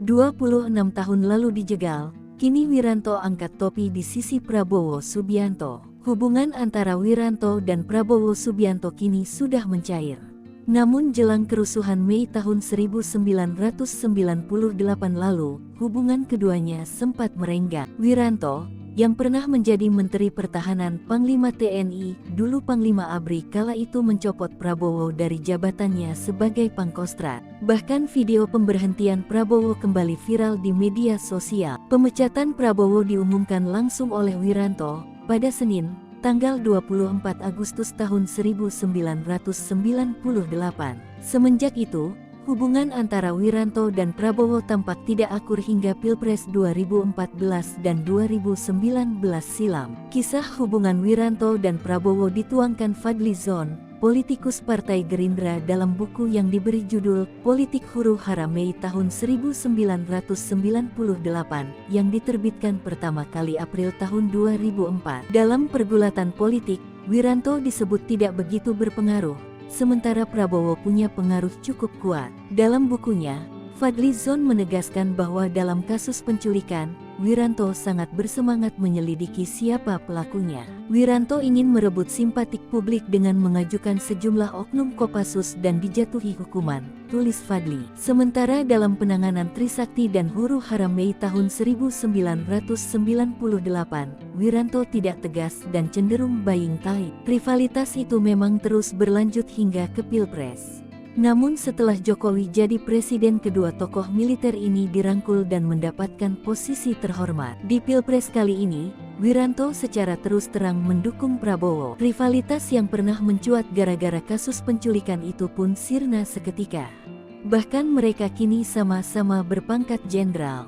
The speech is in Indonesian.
26 tahun lalu dijegal, kini Wiranto angkat topi di sisi Prabowo Subianto. Hubungan antara Wiranto dan Prabowo Subianto kini sudah mencair. Namun jelang kerusuhan Mei tahun 1998 lalu, hubungan keduanya sempat merenggang. Wiranto, yang pernah menjadi Menteri Pertahanan Panglima TNI, dulu Panglima ABRI, kala itu mencopot Prabowo dari jabatannya sebagai Pangkostrat. Bahkan video pemberhentian Prabowo kembali viral di media sosial. Pemecatan Prabowo diumumkan langsung oleh Wiranto pada Senin, tanggal 24 Agustus tahun 1998. Semenjak itu, hubungan antara Wiranto dan Prabowo tampak tidak akur hingga Pilpres 2014 dan 2019 silam. Kisah hubungan Wiranto dan Prabowo dituangkan Fadly Zon, politikus Partai Gerindra, dalam buku yang diberi judul Politik Huru-Hara Mei tahun 1998 yang diterbitkan pertama kali April tahun 2004. Dalam pergulatan politik, Wiranto disebut tidak begitu berpengaruh, sementara Prabowo punya pengaruh cukup kuat. Dalam bukunya, Fadly Zon menegaskan bahwa dalam kasus penculikan, Wiranto sangat bersemangat menyelidiki siapa pelakunya. Wiranto ingin merebut simpatik publik dengan mengajukan sejumlah oknum Kopassus dan dijatuhi hukuman, tulis Fadly. Sementara dalam penanganan Trisakti dan Huru-Hara Mei tahun 1998, Wiranto tidak tegas dan cenderung buying time. Rivalitas itu memang terus berlanjut hingga ke Pilpres. Namun setelah Jokowi jadi presiden, kedua tokoh militer ini dirangkul dan mendapatkan posisi terhormat. Di Pilpres kali ini, Wiranto secara terus terang mendukung Prabowo. Rivalitas yang pernah mencuat gara-gara kasus penculikan itu pun sirna seketika. Bahkan mereka kini sama-sama berpangkat jenderal.